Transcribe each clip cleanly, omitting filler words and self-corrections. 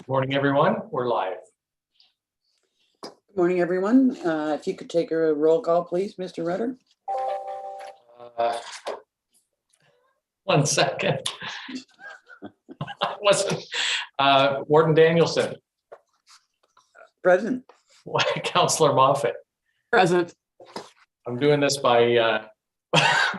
Morning, everyone. We're live. Good morning, everyone. If you could take a roll call, please, Mr. Rutter. 1 second. Wasn't Warden Danielson, Present. Councillor Moffat. Present. I'm doing this by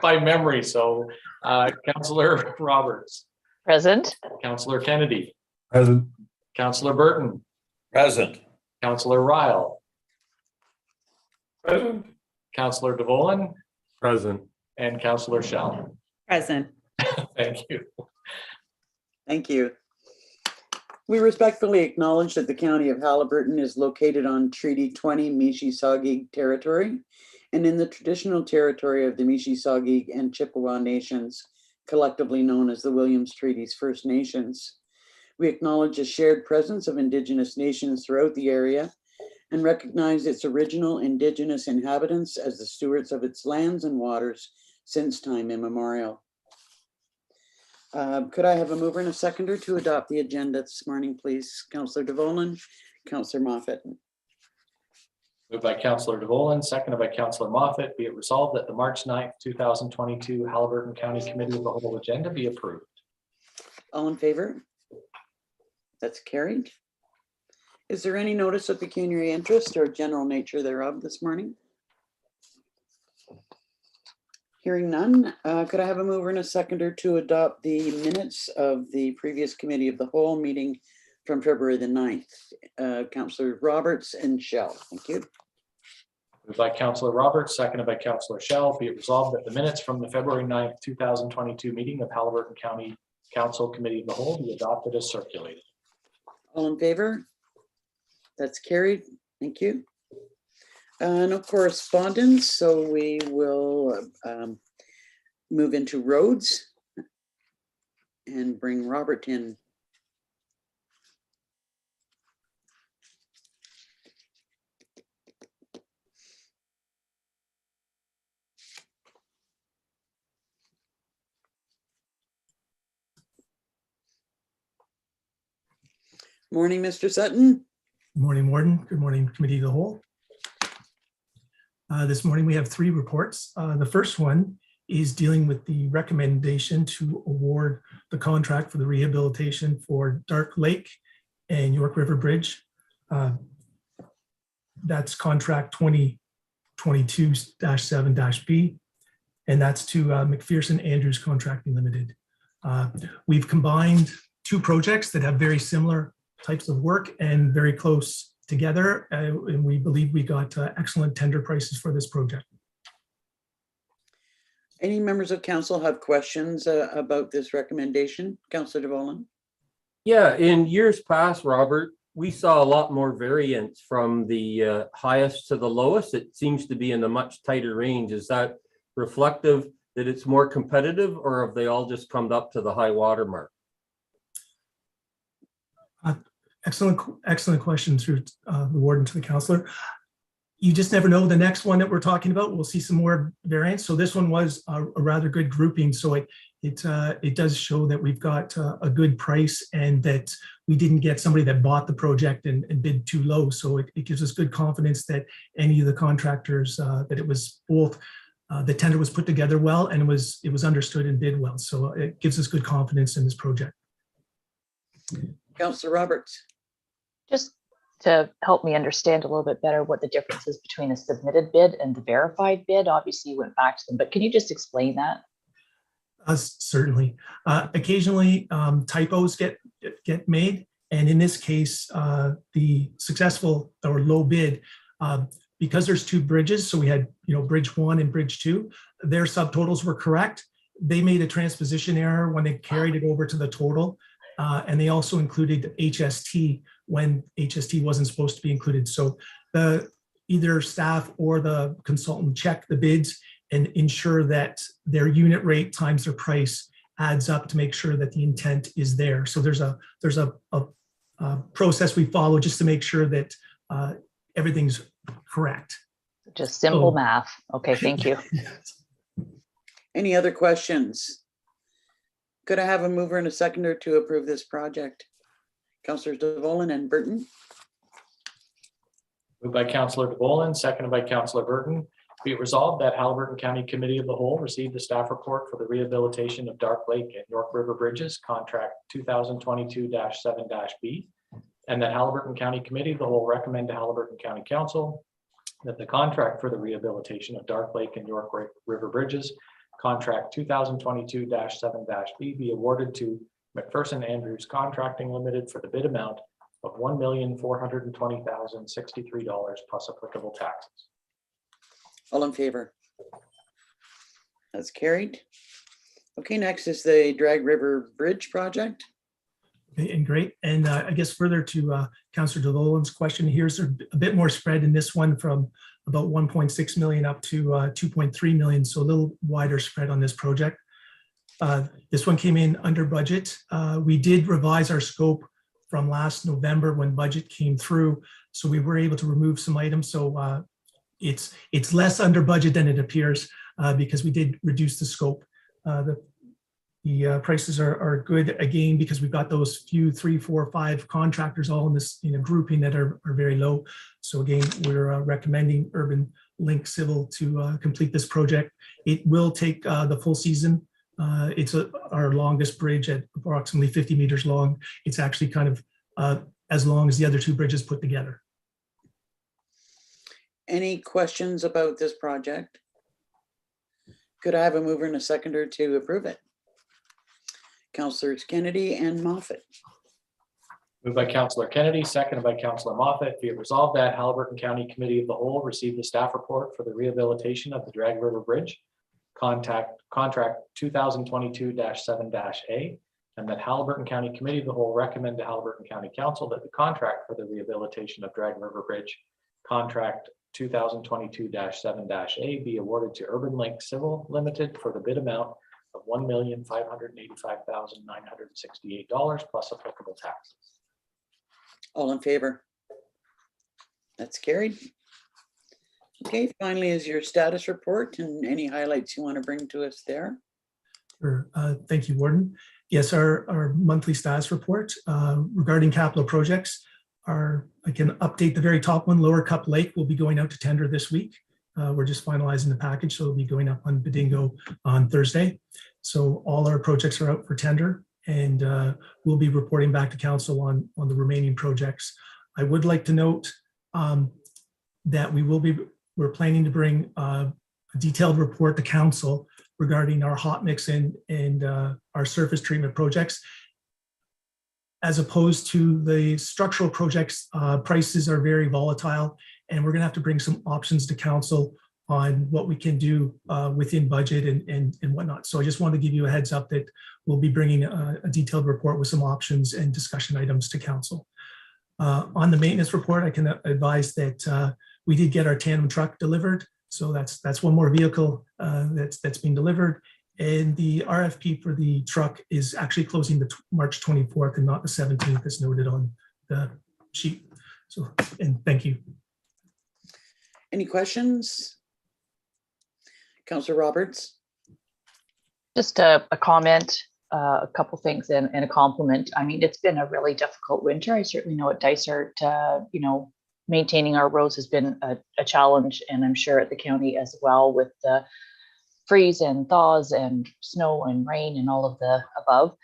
by memory. So Councillor Roberts, Present. Councillor Kennedy, Present. Councillor Burton, Present. Councillor Ryle, Present. Councillor DeVolen, Present. and Councillor Shell. Present. Thank you. Thank you. We respectfully acknowledge that the County of Haliburton is located on Treaty 20 Mississauga territory and in the traditional territory of the Mississauga and Chippewa nations, collectively known as the Williams Treaties First Nations. We acknowledge a shared presence of Indigenous nations throughout the area and recognize its original Indigenous inhabitants as the stewards of its lands and waters since time immemorial. Could I have a mover and a seconder to adopt the agenda this morning, please? Councillor DeVolen, Councillor Moffat. Moved by Councillor DeVolen, seconded by Councillor Moffat. Be it resolved that the March 9th, 2022 Haliburton County Committee of the Whole agenda be approved. All in favor? That's carried. Is there any notice of pecuniary interest or general nature thereof this morning? Hearing none, could I have a mover and a seconder to adopt the minutes of the previous committee of the whole meeting from February the 9th? Councillor Roberts and Shell, thank you. Moved by Councillor Roberts, seconded by Councillor Shell. Be it resolved that the minutes from the February 9th, 2022 meeting of Haliburton County Council Committee of the Whole be adopted as circulated. All in favor? That's carried. Thank you. No correspondence, so we will move into roads and bring Robert in. Morning, Mr. Sutton. Good morning, Warden. Good morning, Committee of the Whole. This morning we have 3 reports. The first one is dealing with the recommendation to award the contract for the rehabilitation for Dark Lake and York River Bridge. That's contract 2022-7-B, and that's to McPherson Andrews Contracting Limited. We've combined 2 projects that have very similar types of work and very close together, and we believe we got excellent tender prices for this project. Any members of council have questions about this recommendation? Councillor DeVolen. Yeah, in years past, Robert, we saw a lot more variance from the highest to the lowest. It seems to be in a much tighter range. Is that reflective that it's more competitive, or have they all just come up to the high water mark? Excellent question through the warden to the councillor. You just never know. The next one that we're talking about, we'll see some more variance. So this one was a rather good grouping. So it does show that we've got a good price and that we didn't get somebody that bought the project and bid too low. So it gives us good confidence that any of the contractors, that it was both, the tender was put together well and it was understood and bid well. So it gives us good confidence in this project. Councillor Roberts. Just to help me understand a little bit better what the difference is between a submitted bid and the verified bid. Obviously you went back to them, but can you just explain that? Certainly. Occasionally typos get made. And in this case, the successful or low bid, because there's 2 bridges, so we had bridge 1 and bridge 2, their subtotals were correct. They made a transposition error when they carried it over to the total. And they also included HST when HST wasn't supposed to be included. So either staff or the consultant check the bids and ensure that their unit rate times their price adds up to make sure that the intent is there. So there's a process we follow just to make sure that everything's correct. Just simple math. Okay, thank you. Any other questions? Could I have a mover and a seconder to approve this project? Councillors DeVolen and Burton. Moved by Councillor DeVolen, seconded by Councillor Burton. Be it resolved that Haliburton County Committee of the Whole received the staff report for the rehabilitation of Dark Lake and York River Bridges, contract 2022-7-B, and that Haliburton County Committee of the Whole recommend to Haliburton County Council that the contract for the rehabilitation of Dark Lake and York River Bridges, contract 2022-7-B, be awarded to McPherson Andrews Contracting Limited for the bid amount of $1,420,063 plus applicable taxes. All in favor? That's carried. Okay, next is the Drag River Bridge project. Okay, and great. And I guess further to Councillor DeVolen's question, here's a bit more spread in this one from about 1.6 million up to 2.3 million. So a little wider spread on this project. This one came in under budget. We did revise our scope from last November when budget came through. So we were able to remove some items. So it's less under budget than it appears because we did reduce the scope. The prices are good again because we've got those few 3, 4, 5 contractors all in this grouping that are very low. So again, we're recommending Urban Link Civil to complete this project. It will take the full season. It's our longest bridge at approximately 50 meters long. It's actually kind of as long as the other 2 bridges put together. Any questions about this project? Could I have a mover and a seconder to approve it? Councillors Kennedy and Moffat. Moved by Councillor Kennedy, seconded by Councillor Moffat. Be it resolved that Haliburton County Committee of the Whole received the staff report for the rehabilitation of the Drag River Bridge, contract 2022-7-A, and that Haliburton County Committee of the Whole recommend to Haliburton County Council that the contract for the rehabilitation of Drag River Bridge, contract 2022-7-A, be awarded to Urban Link Civil Limited for the bid amount of $1,585,968 plus applicable taxes. All in favor? That's carried. Okay, finally is your status report and any highlights you want to bring to us there. Sure. Thank you, Warden. Yes, our monthly status report regarding capital projects I can update the very top one. Lower Cup Lake will be going out to tender this week. We're just finalizing the package, so it'll be going up on Bedingo on Thursday. So all our projects are out for tender, and we'll be reporting back to council on the remaining projects. I would like to note that we're planning to bring a detailed report to council regarding our hot mix and our surface treatment projects. As opposed to the structural projects, prices are very volatile, and we're going to have to bring some options to council on what we can do within budget and whatnot. So I just wanted to give you a heads up that we'll be bringing a detailed report with some options and discussion items to council. On the maintenance report, I can advise that we did get our tandem truck delivered. So that's one more vehicle that's being delivered. And the RFP for the truck is actually closing the March 24th and not the 17th as noted on the sheet. So, and thank you. Any questions? Councillor Roberts. Just a comment, a couple things and a compliment. I mean, it's been a really difficult winter. I certainly know at Dysart, maintaining our roads has been a challenge, and I'm sure at the county as well with the freeze and thaws and snow and rain and all of the above.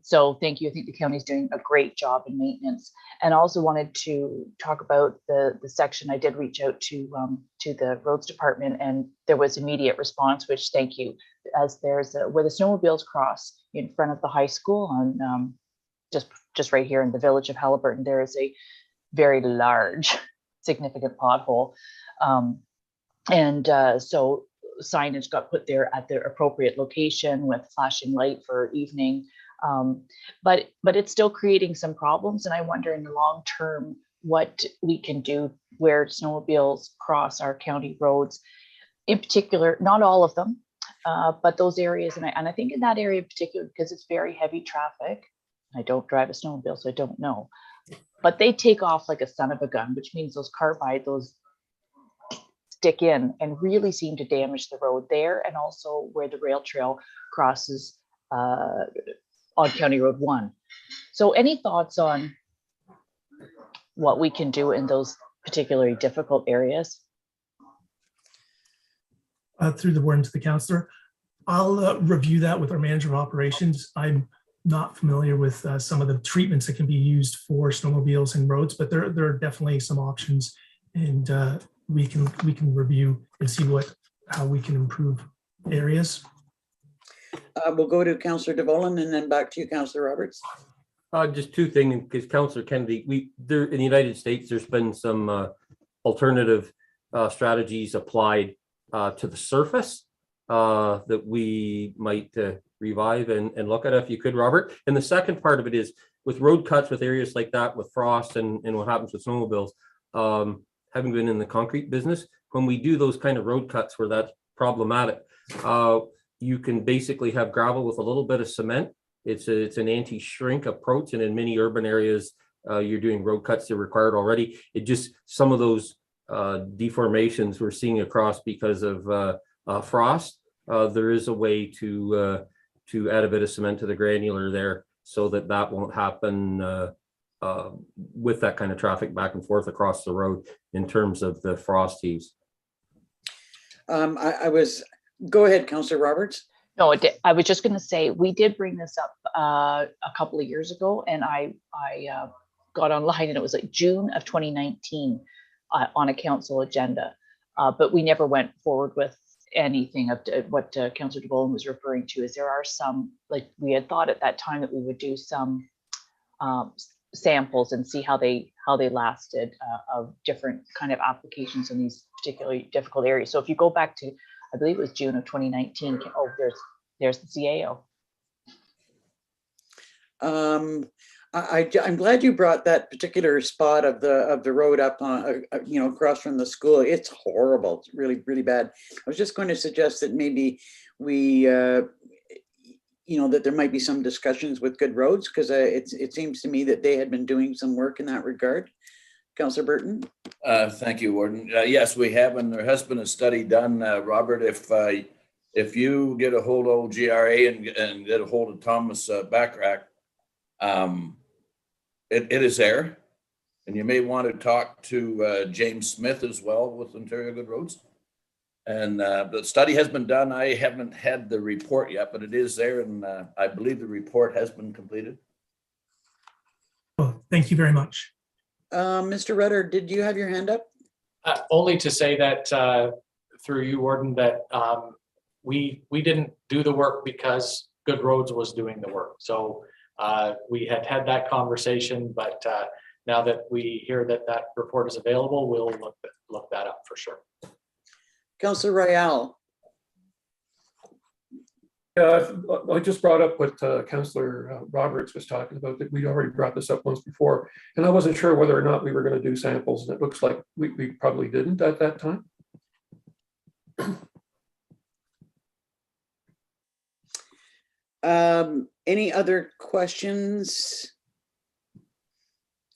So thank you. I think the county is doing a great job in maintenance. And also wanted to talk about the section. I did reach out to the roads department, and there was immediate response, which thank you. As there's where the snowmobiles cross in front of the high school on just right here in the village of Haliburton, there is a very large, significant pothole. So signage got put there at the appropriate location with flashing light for evening. But it's still creating some problems. And I wonder in the long term, what we can do where snowmobiles cross our county roads, in particular, not all of them, but those areas. And I think in that area in particular, because it's very heavy traffic, I don't drive a snowmobile, so I don't know, but they take off like a son of a gun, which means those those stick in and really seem to damage the road there, and also where the rail trail crosses on County Road 1. So any thoughts on what we can do in those particularly difficult areas? Through the board and to the councillor, I'll review that with our manager of operations. I'm not familiar with some of the treatments that can be used for snowmobiles and roads, but there are definitely some options, and we can review and see how we can improve areas. We'll go to Councillor DeVolen and then back to you, Councillor Roberts. Just two things, because Councillor Kennedy, there in the United States, there's been some alternative strategies applied to the surface that we might revive and look at if you could, Robert. And the second part of it is with road cuts, with areas like that, with frost and what happens with snowmobiles, having been in the concrete business, when we do those kind of road cuts where that's problematic, you can basically have gravel with a little bit of cement. It's an anti-shrink approach, and in many urban areas, you're doing road cuts that are required already. It just, some of those deformations we're seeing across because of frost, there is a way to add a bit of cement to the granular there so that won't happen with that kind of traffic back and forth across the road in terms of the frost heaves. Go ahead, Councillor Roberts. No, I was just going to say, we did bring this up a couple of years ago, and I got online, and it was like June of 2019 on a council agenda, but we never went forward with anything of what Councillor DeVolen was referring to. Is there are some, like we had thought at that time that we would do some samples and see how they lasted of different kind of applications in these particularly difficult areas. So if you go back to, I believe it was June of 2019. Oh, there's the CAO. I'm glad you brought that particular spot of the road up on, across from the school. It's horrible. It's really, really bad. I was just going to suggest that maybe we, that there might be some discussions with Good Roads, because it seems to me that they had been doing some work in that regard. Councillor Burton. Thank you, Warden. Yes, we have, and there has been a study done, Robert. If you get a hold of GRA and get a hold of Thomas Backrack, it is there, and you may want to talk to James Smith as well with Ontario Good Roads. And the study has been done. I haven't had the report yet, but it is there, and I believe the report has been completed. Well, thank you very much. Mr. Rutter, did you have your hand up? Only to say that through you, Warden, that we didn't do the work because Good Roads was doing the work. So we had that conversation, but now that we hear that report is available, we'll look that up for sure. Councillor Royale. Yeah, I just brought up what Councillor Roberts was talking about, that we'd already brought this up once before, and I wasn't sure whether or not we were going to do samples, and it looks like we probably didn't at that time. Any other questions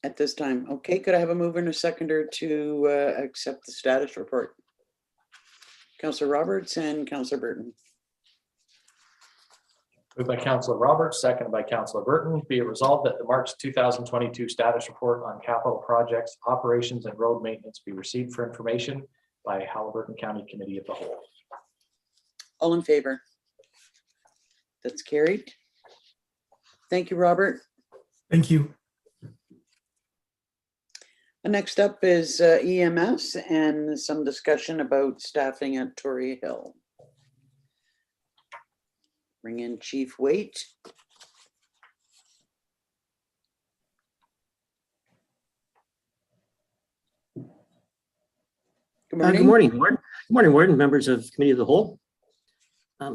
at this time? Okay, could I have a mover and a seconder to accept the status report? Councillor Roberts and Councillor Burton. Moved by Councillor Roberts, seconded by Councillor Burton. Be it resolved that the March 2022 status report on capital projects, operations, and road maintenance be received for information by Haliburton County Committee of the Whole. All in favor? That's carried. Thank you, Robert. Thank you. Next up is EMS and some discussion about staffing at Tory Hill. Bring in Chief Waite. Good morning. Good morning, Warden. Good morning, Warden, members of Committee of the Whole.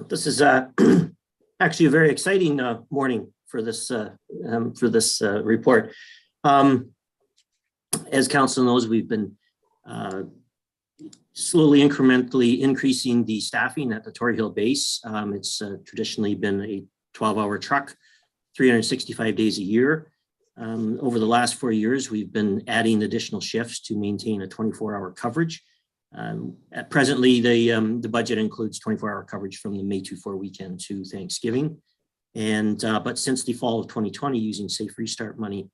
This is actually a very exciting morning for this report. As Council knows, we've been slowly, incrementally increasing the staffing at the Tory Hill base. It's traditionally been a 12-hour truck, 365 days a year. Over the last 4 years, we've been adding additional shifts to maintain a 24-hour coverage. At presently, the budget includes 24-hour coverage from the May 24 weekend to Thanksgiving. And but since the fall of 2020, using Safe Restart money,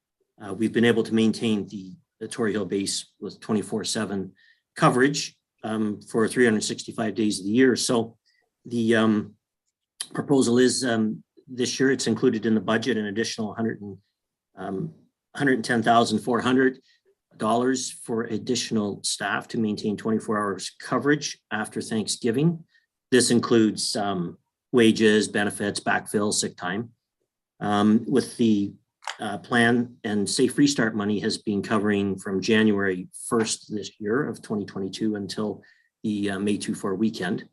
we've been able to maintain the Torrey Hill base with 24/7 coverage for 365 days of the year. So the proposal is this year it's included in the budget an additional $110,400 for additional staff to maintain 24 hours coverage after Thanksgiving. This includes wages, benefits, backfill, sick time. With the plan and Safe Restart money has been covering from January 1st this year of 2022 until the May 2-4 weekend.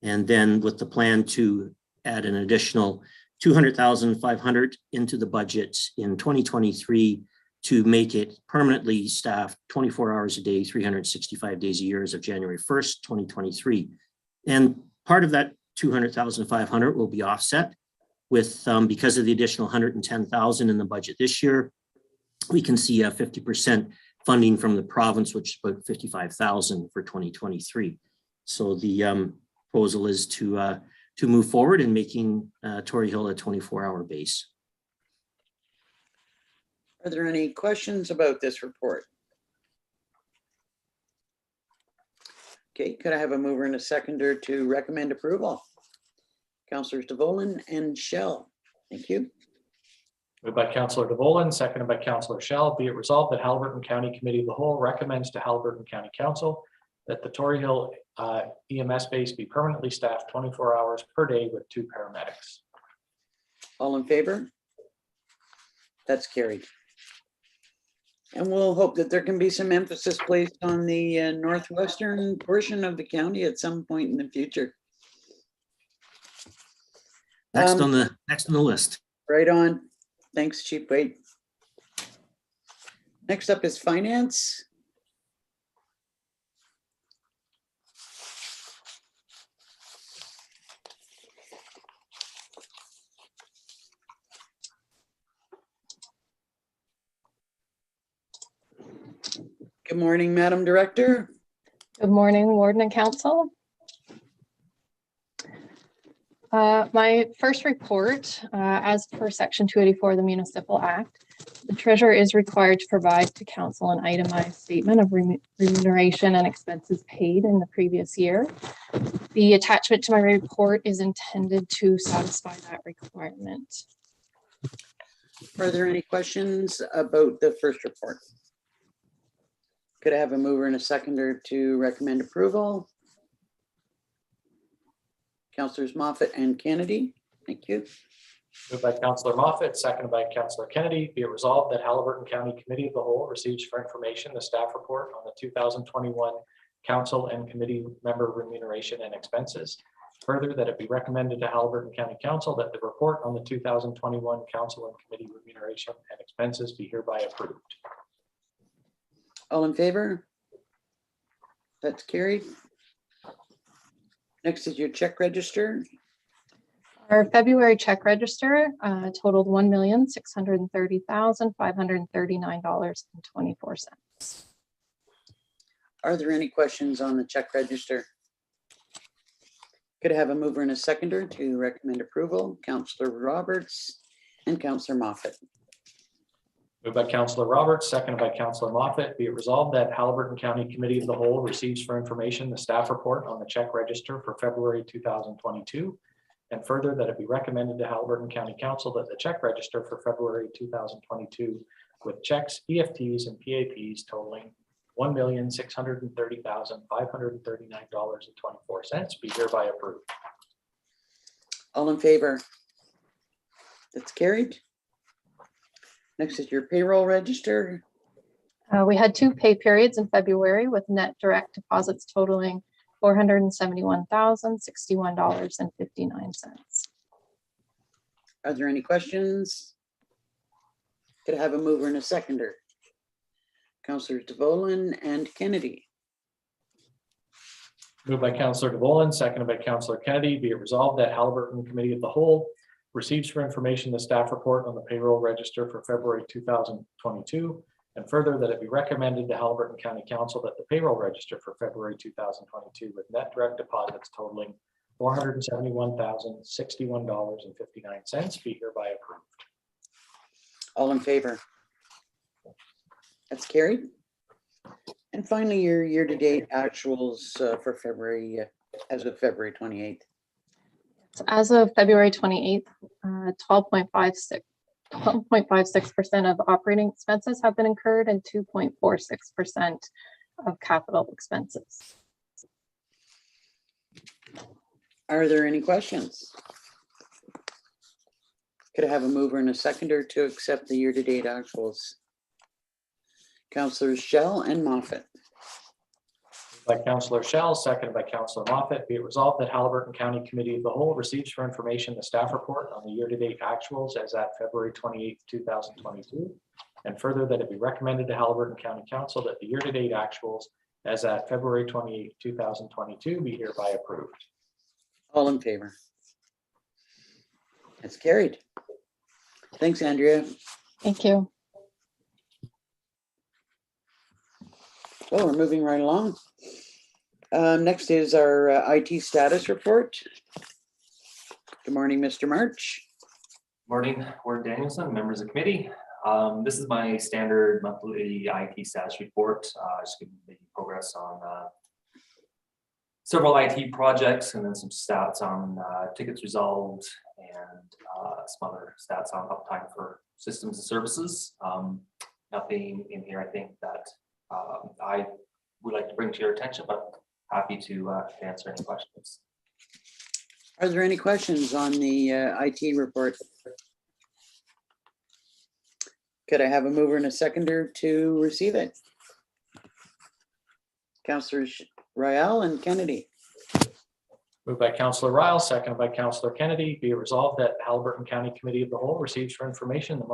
And then with the plan to add an additional $200,500 into the budget in 2023 to make it permanently staffed 24 hours a day, 365 days a year as of January 1st, 2023. And part of that $200,500 will be offset with, because of the additional $110,000 in the budget this year, we can see a 50% funding from the province, which is about $55,000 for 2023. So the proposal is to move forward in making Torrey Hill a 24-hour base. Are there any questions about this report? Okay, could I have a mover and a seconder to recommend approval? Councillors DeVolen and Shell. Thank you. Moved by Councillor DeVolen, seconded by Councillor Shell. Be it resolved that Haliburton County Committee of the Whole recommends to Haliburton County Council that the Torrey Hill EMS base be permanently staffed 24 hours per day with 2 paramedics. All in favor? That's carried. And we'll hope that there can be some emphasis placed on the northwestern portion of the county at some point in the future. Next on the list. Right on. Thanks, Chief Wade. Next up is finance. Good morning, Madam Director. Good morning, Warden and Council. My first report, as per Section 284 of the Municipal Act, the Treasurer is required to provide to Council an itemized statement of remuneration and expenses paid in the previous year. The attachment to my report is intended to satisfy that requirement. Are there any questions about the first report? Could I have a mover and a seconder to recommend approval? Councillors Moffat and Kennedy. Thank you. Moved by Councillor Moffat, seconded by Councillor Kennedy. Be it resolved that Haliburton County Committee of the Whole receives for information the staff report on the 2021 Council and Committee member remuneration and expenses. Further, that it be recommended to Haliburton County Council that the report on the 2021 Council and Committee remuneration and expenses be hereby approved. All in favor? That's carried. Next is your check register. Our February check register totaled $1,630,539.24. Are there any questions on the check register? Could I have a mover and a seconder to recommend approval? Councillor Roberts and Councillor Moffat. Moved by Councillor Roberts, seconded by Councillor Moffat. Be it resolved that Haliburton County Committee of the Whole receives for information the staff report on the check register for February 2022. And further, that it be recommended to Haliburton County Council that the check register for February 2022 with checks, EFTs, and PAPs totaling $1,630,539.24 be hereby approved. All in favor? That's carried. Next is your payroll register. We had 2 pay periods in February with net direct deposits totaling $471,061.59. Are there any questions? Could I have a mover and a seconder? Councillors DeVolen and Kennedy. Moved by Councillor DeVolen, seconded by Councillor Kennedy. Be it resolved that Haliburton Committee of the Whole receives for information the staff report on the payroll register for February 2022, and further that it be recommended to Haliburton County Council that the payroll register for February 2022 with net direct deposits totaling $471,061.59 be hereby approved. All in favor? That's carried. And finally, your year-to-date actuals for February, as of February 28th. So as of February 28th, 12.56% of operating expenses have been incurred and 2.46% of capital expenses. Are there any questions? Could I have a mover and a seconder to accept the year-to-date actuals? Councillors Shell and Moffat. By Councillor Shell, seconded by Councillor Moffat, be it resolved that Haliburton County Committee of the Whole receives for information the staff report on the year-to-date actuals as at February 28th, 2022. And further, that it be recommended to Haliburton County Council that the year-to-date actuals as at February 28th, 2022 be hereby approved. All in favor? That's carried. Thanks, Andrea. Thank you. Well, we're moving right along. Next is our IT status report. Good morning, Mr. March. Morning, Ward Danielson, members of committee. This is my standard monthly IT status report. Just giving the progress on several IT projects and then some stats on tickets resolved and some other stats on uptime for systems and services. Nothing in here I think that I would like to bring to your attention, but happy to answer any questions. Are there any questions on the IT report? Could I have a mover and a seconder to receive it? Councillors Royale and Kennedy. Moved by Councillor Ryle, seconded by Councillor Kennedy, be it resolved that Haliburton County Committee of the Whole receives for information the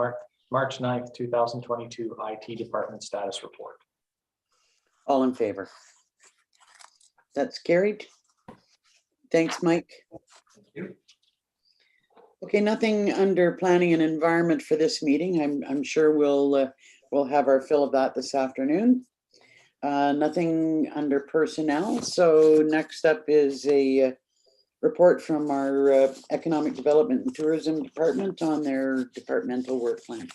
March 9th, 2022 IT Department Status Report. All in favor? That's carried. Thanks, Mike. Thank you. Okay, nothing under planning and environment for this meeting. I'm sure we'll have our fill of that this afternoon. Nothing under personnel. So next up is a report from our Economic Development and Tourism Department on their departmental work plan.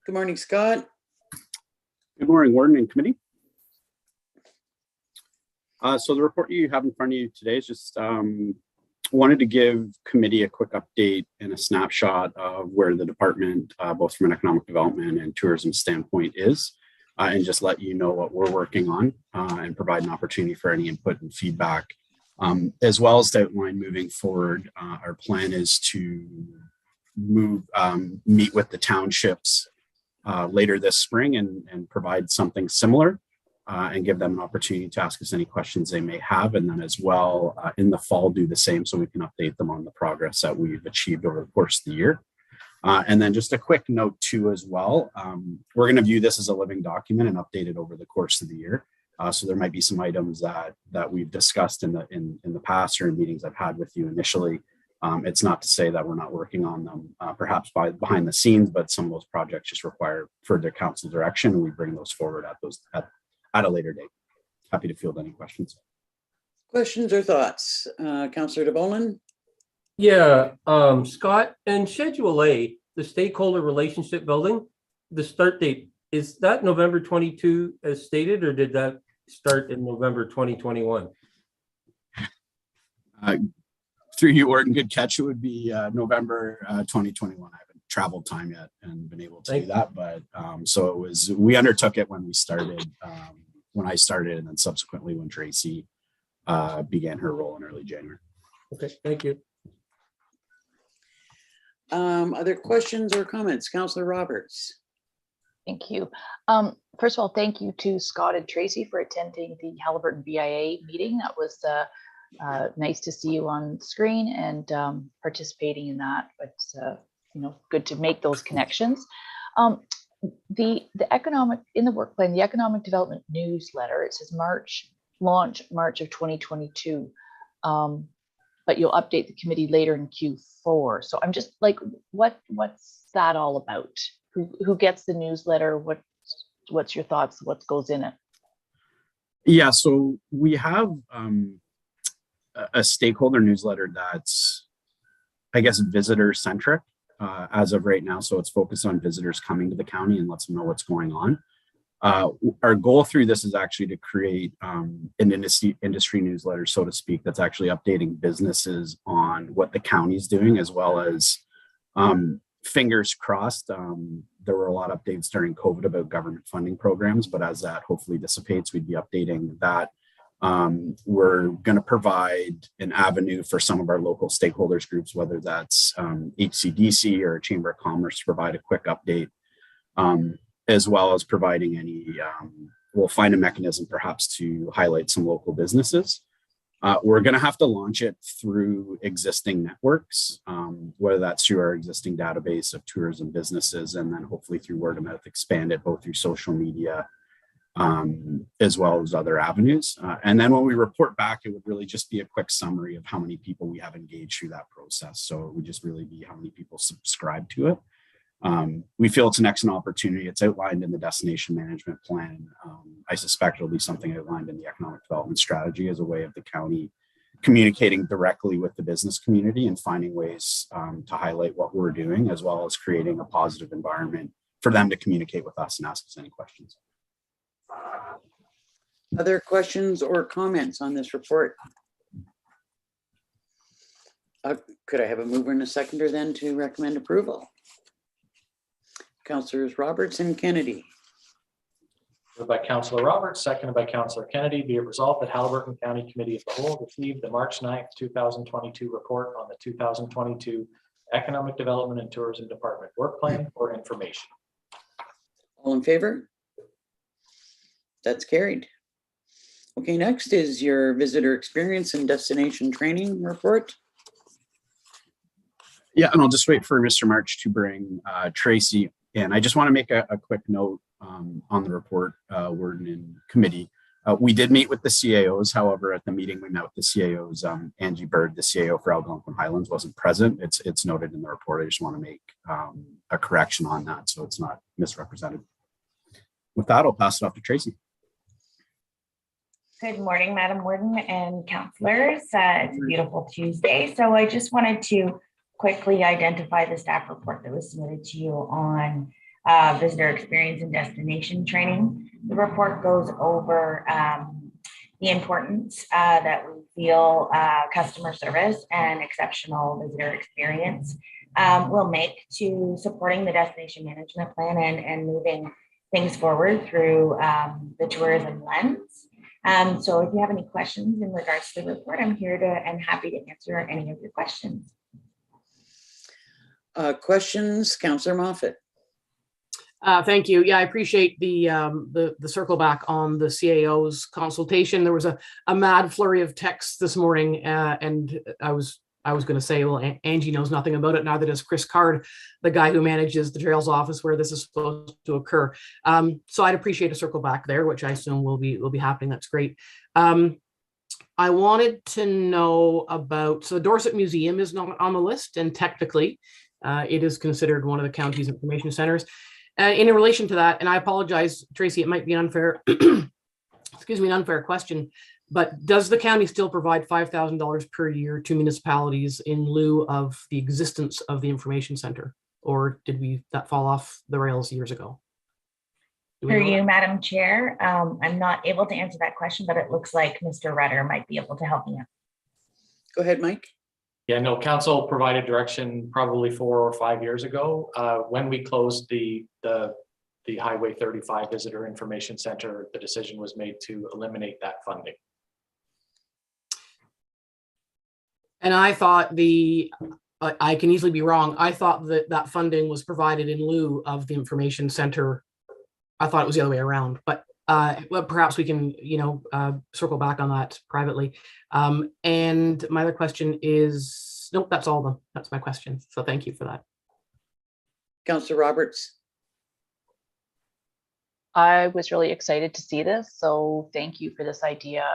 Good morning, Scott. Good morning, Warden and Committee. So the report you have in front of you today is just wanted to give committee a quick update and a snapshot of where the department, both from an economic development and tourism standpoint is, and just let you know what we're working on and provide an opportunity for any input and feedback, as well as to outline moving forward. Our plan is to meet with the townships later this spring and provide something similar and give them an opportunity to ask us any questions they may have. And then as well in the fall, do the same so we can update them on the progress that we've achieved over the course of the year. And then just a quick note too as well, we're going to view this as a living document and update it over the course of the year. So there might be some items that we've discussed in the past or in meetings I've had with you initially. It's not to say that we're not working on them, perhaps behind the scenes, but some of those projects just require further council direction, and we bring those forward at a later date. Happy to field any questions. Questions or thoughts? Councillor DeBolen? Yeah, Scott, and Schedule A, the stakeholder relationship building, the start date, is that November 22 as stated, or did that start in November 2021? Through you, Orton, good catch. It would be November 2021. I haven't traveled time yet and been able to do that, but so it was. We undertook it when we started, when I started, and then subsequently when Tracy began her role in early January. Okay, thank you. Other questions or comments? Councillor Roberts. Thank you. First of all, thank you to Scott and Tracy for attending the Haliburton BIA meeting. That was nice to see you on screen and participating in that. It's good to make those connections. The economic in the work plan, the economic development newsletter, it says March of 2022, but you'll update the committee later in Q4. So I'm just like, what's that all about? Who gets the newsletter? What's your thoughts? What goes in it? Yeah, so we have a stakeholder newsletter that's, I guess, visitor centric as of right now. So it's focused on visitors coming to the county and lets them know what's going on. Our goal through this is actually to create an industry newsletter, so to speak, that's actually updating businesses on what the county's doing, as well as fingers crossed. There were a lot of updates during COVID about government funding programs, but as that hopefully dissipates, we'd be updating that. We're going to provide an avenue for some of our local stakeholders groups, whether that's HCDC or Chamber of Commerce, to provide a quick update, as well as providing any, we'll find a mechanism perhaps to highlight some local businesses. We're going to have to launch it through existing networks, whether that's through our existing database of tourism businesses, and then hopefully through word of mouth, expand it both through social media, as well as other avenues. And then when we report back, it would really just be a quick summary of how many people we have engaged through that process. So it would just really be how many people subscribe to it. We feel it's an excellent opportunity. It's outlined in the destination management plan. I suspect it'll be something outlined in the economic development strategy as a way of the county communicating directly with the business community and finding ways to highlight what we're doing, as well as creating a positive environment for them to communicate with us and ask us any questions. Other questions or comments on this report? Could I have a mover and a seconder then to recommend approval? Councillors Roberts and Kennedy. Moved by Councillor Roberts, seconded by Councillor Kennedy. Be it resolved that Haliburton County Committee of the Whole received the March 9th, 2022 report on the 2022 Economic Development and Tourism Department Work Plan for information. All in favor? That's carried. Okay, next is your visitor experience and destination training report. Yeah, and I'll just wait for Mr. March to bring Tracy in. I just want to make a quick note on the report, word in committee. We did meet with the CAOs. However, at the meeting we met with the CAOs, Angie Bird, the CAO for Algonquin Highlands, wasn't present. It's noted in the report. I just want to make a correction on that so it's not misrepresented. With that, I'll pass it off to Tracy. Good morning, Madam Warden and councillors. It's a beautiful Tuesday. So I just wanted to quickly identify the staff report that was submitted to you on visitor experience and destination training. The report goes over the importance that we feel customer service and exceptional visitor experience will make to supporting the destination management plan and moving things forward through the tourism lens. So if you have any questions in regards to the report, I'm here and happy to answer any of your questions. Questions, Councillor Moffat. Thank you. Yeah, I appreciate the circle back on the CAO's consultation. There was a mad flurry of texts this morning, and I was going to say, well, Angie knows nothing about it. Neither does Chris Card, the guy who manages the Trails office where this is supposed to occur. So I'd appreciate a circle back there, which I assume will be happening. That's great. I wanted to know about, so the Dorset Museum is not on the list, and technically it is considered one of the county's information centers. In relation to that, and I apologize, Tracy, it might be unfair, excuse me, an unfair question, but does the county still provide $5,000 per year to municipalities in lieu of the existence of the information center? Or did that fall off the rails years ago? Through you, Madam Chair, I'm not able to answer that question, but it looks like Mr. Rutter might be able to help me out. Go ahead, Mike. Yeah, no, council provided direction probably 4 or 5 years ago when we closed the Highway 35 Visitor Information Center. The decision was made to eliminate that funding. And I thought I can easily be wrong. I thought that funding was provided in lieu of the information center. I thought it was the other way around, but well, perhaps we can, circle back on that privately. And my other question is, nope, that's all of them. That's my question. So thank you for that. Councillor Roberts. I was really excited to see this, so thank you for this idea.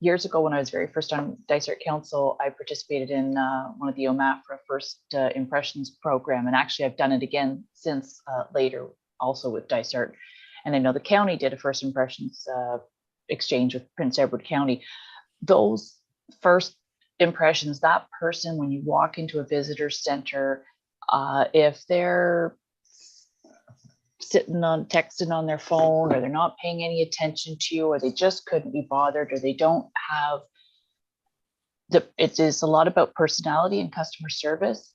years ago, when I was very first on Dysart Council, I participated in one of the OMAFRA First Impressions program. And actually, I've done it again since later, also with Dysart. And I know the county did a First Impressions exchange with Prince Edward County. Those first impressions, that person, when you walk into a visitor center, if they're texting on their phone, or they're not paying any attention to you, or they just couldn't be bothered, or they don't have it is a lot about personality and customer service.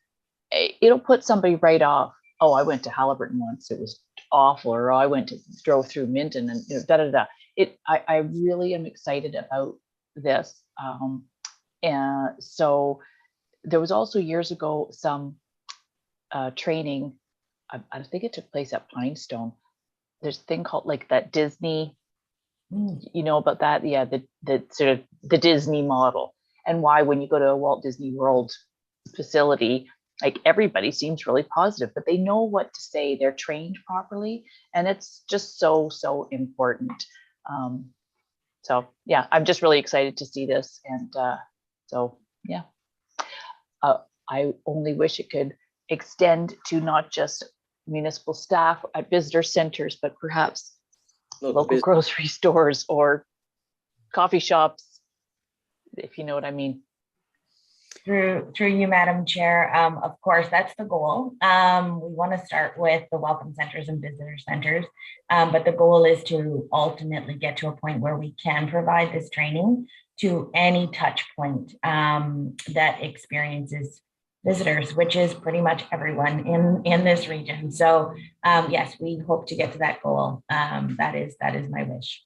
It'll put somebody right off. Oh, I went to Haliburton once, it was awful. Or I drove through Minton, and I really am excited about this. And so there was also years ago some training. I think it took place at Pinestone. There's a thing called like that Disney, you know about that? Yeah, the sort of the Disney model, and why when you go to a Walt Disney World facility, like everybody seems really positive, but they know what to say. They're trained properly, and it's just so important. So yeah, I'm just really excited to see this, and so yeah, I only wish it could extend to not just municipal staff at visitor centers, but perhaps local grocery stores or coffee shops, if you know what I mean. Through you, Madam Chair. Of course, that's the goal. We want to start with the welcome centers and visitor centers, but the goal is to ultimately get to a point where we can provide this training to any touch point that experiences visitors, which is pretty much everyone in this region. So yes, we hope to get to that goal. That is my wish.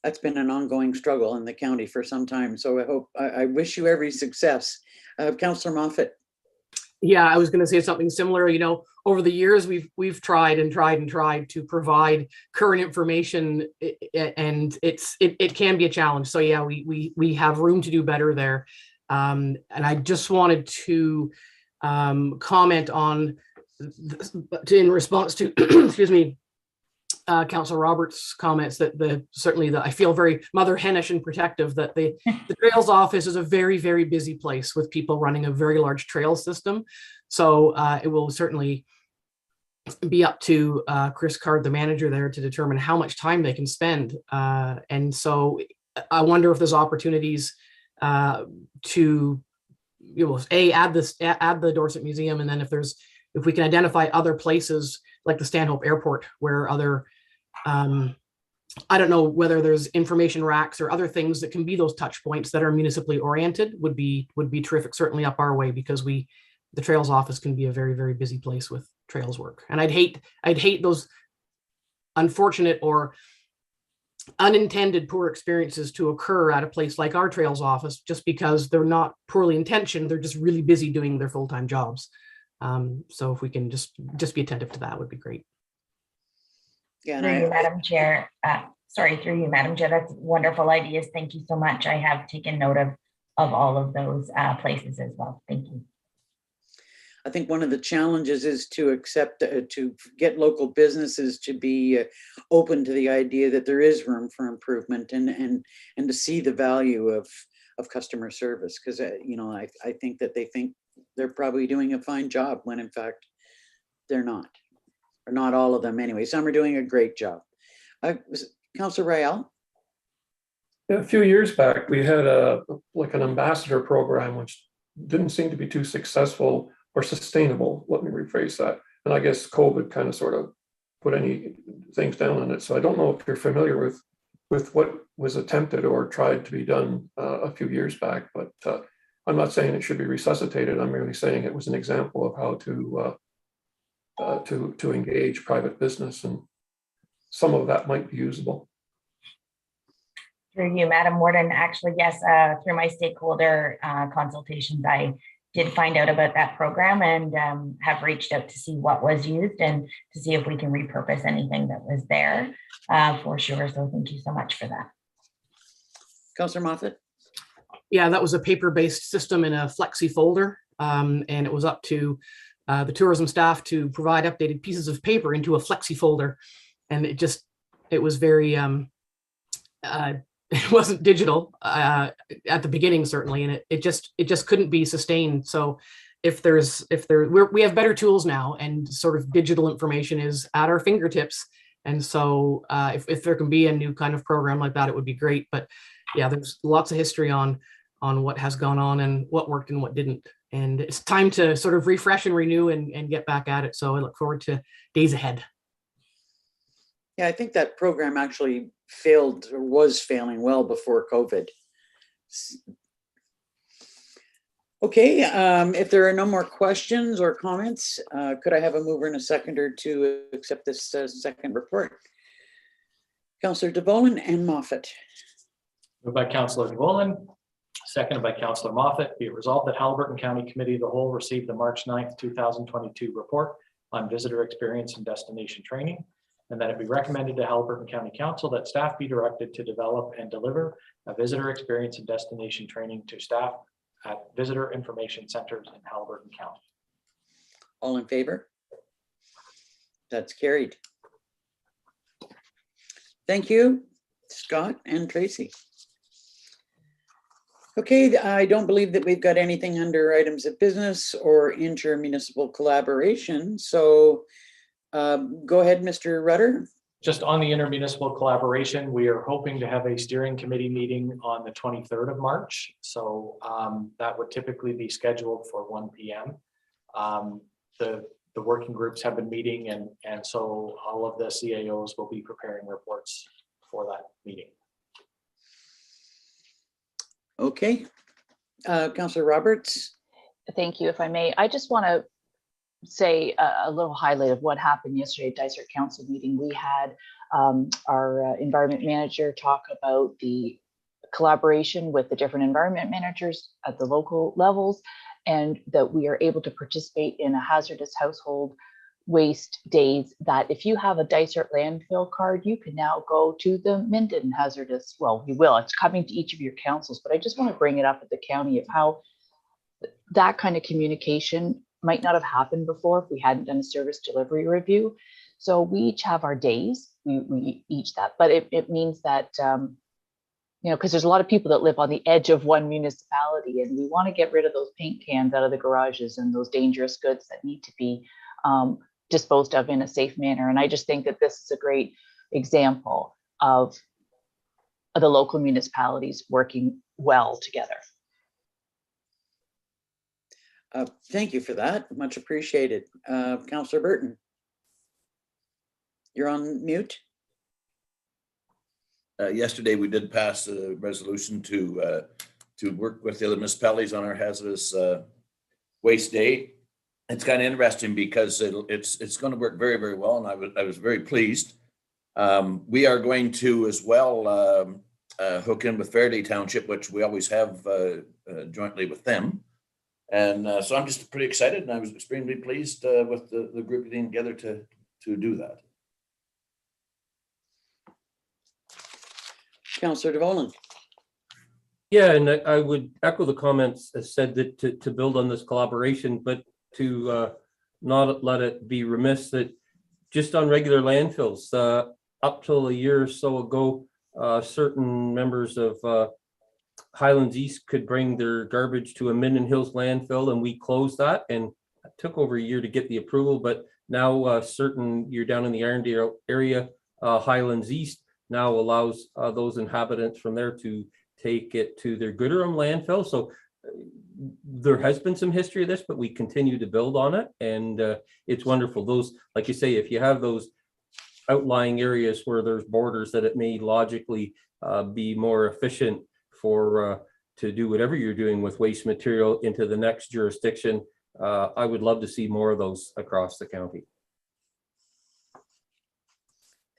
That's been an ongoing struggle in the county for some time. So I wish you every success. Councillor Moffat. Yeah, I was going to say something similar. You know, over the years, we've tried to provide current information, and it can be a challenge. So yeah, we have room to do better there. And I just wanted to comment on, in response to, excuse me, Councillor Roberts' comments that certainly I feel very Mother Hennish and protective that the trails office is a very, very busy place with people running a very large trail system. So it will certainly be up to Chris Card, the manager there, to determine how much time they can spend. And so I wonder if there's opportunities to, add the Dorset Museum, and then if we can identify other places like the Stanhope Airport where other, I don't know whether there's information racks or other things that can be those touch points that are municipally oriented would be terrific, certainly up our way, because the trails office can be a very, very busy place with trails work. And I'd hate those unfortunate or unintended poor experiences to occur at a place like our trails office, just because they're not poorly intentioned, they're just really busy doing their full-time jobs. So if we can just be attentive to that, would be great. Yeah, through you, Madam Chair. Through you, Madam Chair. That's wonderful ideas. Thank you so much. I have taken note of all of those places as well. Thank you. I think one of the challenges is to get local businesses to be open to the idea that there is room for improvement, and to see the value of customer service, because I think that they think they're probably doing a fine job when in fact they're not, or not all of them anyway. Some are doing a great job. Councillor Rael. A few years back, we had an ambassador program, which didn't seem to be too successful or sustainable. Let me rephrase that. And I guess COVID kind of sort of put any things down on it. So I don't know if you're familiar with what was attempted or tried to be done a few years back, but I'm not saying it should be resuscitated. I'm merely saying it was an example of how to engage private business, and some of that might be usable. Through you, Madam Warden. Actually, yes, through my stakeholder consultations, I did find out about that program, and have reached out to see what was used and to see if we can repurpose anything that was there for sure. So thank you so much for that. Councillor Moffat. Yeah, that was a paper-based system in a flexi folder, and it was up to the tourism staff to provide updated pieces of paper into a flexi folder, and it was very it wasn't digital at the beginning, certainly, and it just couldn't be sustained. So we have better tools now, and sort of digital information is at our fingertips. And so if there can be a new kind of program like that, it would be great. But yeah, there's lots of history on what has gone on and what worked and what didn't. And it's time to sort of refresh and renew and get back at it. So I look forward to days ahead. Yeah, I think that program actually failed or was failing well before COVID. Okay, if there are no more questions or comments, could I have a mover and a seconder to accept this second report? Councillor DeVolen and Moffat. Moved by Councillor DeVolen, seconded by Councillor Moffat. Be it resolved that Haliburton County Committee of the Whole received the March 9th, 2022 report on visitor experience and destination training, and that it be recommended to Haliburton County Council that staff be directed to develop and deliver a visitor experience and destination training to staff at visitor information centers in Haliburton County. All in favor? That's carried. Thank you, Scott and Tracy. Okay, I don't believe that we've got anything under items of business or intermunicipal collaboration. So go ahead, Mr. Rutter. Just on the intermunicipal collaboration, we are hoping to have a steering committee meeting on the 23rd of March. So that would typically be scheduled for 1 p.m. The working groups have been meeting, and so all of the CAOs will be preparing reports for that meeting. Okay, Councillor Roberts. Thank you. If I may, I just want to say a little highlight of what happened yesterday at Dysart Council meeting. We had our environment manager talk about the collaboration with the different environment managers at the local levels, and that we are able to participate in a hazardous household waste days, that if you have a Dysart landfill card, you can now go to the Minden hazardous, well, you will, it's coming to each of your councils, but I just want to bring it up at the county of how that kind of communication might not have happened before if we hadn't done a service delivery review. So we each have our days, we each that, but it means that, you know, because there's a lot of people that live on the edge of one municipality, and we want to get rid of those paint cans out of the garages and those dangerous goods that need to be disposed of in a safe manner. And I just think that this is a great example of the local municipalities working well together. Thank you for that. Much appreciated. Councillor Burton. You're on mute. Yesterday, we did pass a resolution to work with the other municipalities on our hazardous waste day. It's kind of interesting because it's going to work very, very well, and I was very pleased. We are going to as well hook in with Faraday Township, which we always have jointly with them. And so I'm just pretty excited, and I was extremely pleased with the group getting together to do that. Councillor DeVolen. Yeah, and I would echo the comments as said that to build on this collaboration, but to not let it be remiss that just on regular landfills, up till a year or so ago, certain members of Highlands East could bring their garbage to a Minden Hills landfill, and we closed that, and it took over a year to get the approval. But now you're down in the Arndale area, Highlands East now allows those inhabitants from there to take it to their Gooderham landfill. So there has been some history of this, but we continue to build on it, and it's wonderful. Those, like you say, if you have those outlying areas where there's borders, that it may logically be more efficient for to do whatever you're doing with waste material into the next jurisdiction. I would love to see more of those across the county.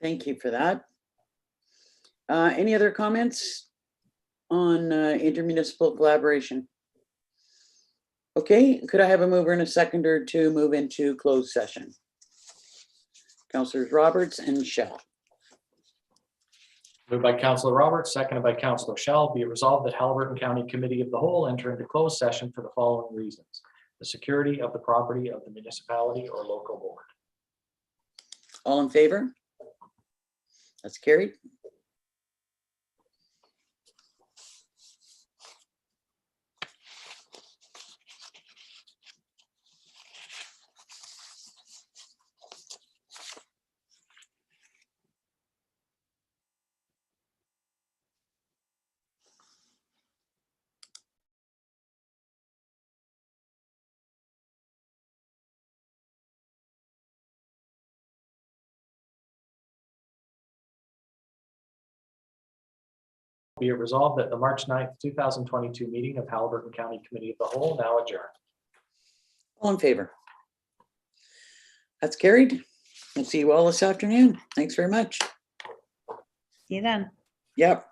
Thank you for that. Any other comments on intermunicipal collaboration? Okay, could I have a mover and a seconder to move into closed session? Councillors Roberts and Shell. Moved by Councillor Roberts, seconded by Councillor Shell. Be it resolved that Haliburton County Committee of the Whole enter into closed session for the following reasons: the security of the property of the municipality or local board. All in favor? That's carried. be it resolved that the March 9th, 2022 meeting of Haliburton County Committee of the Whole now adjourned. All in favor? That's carried. We'll see you all this afternoon. Thanks very much. See you then. Yep.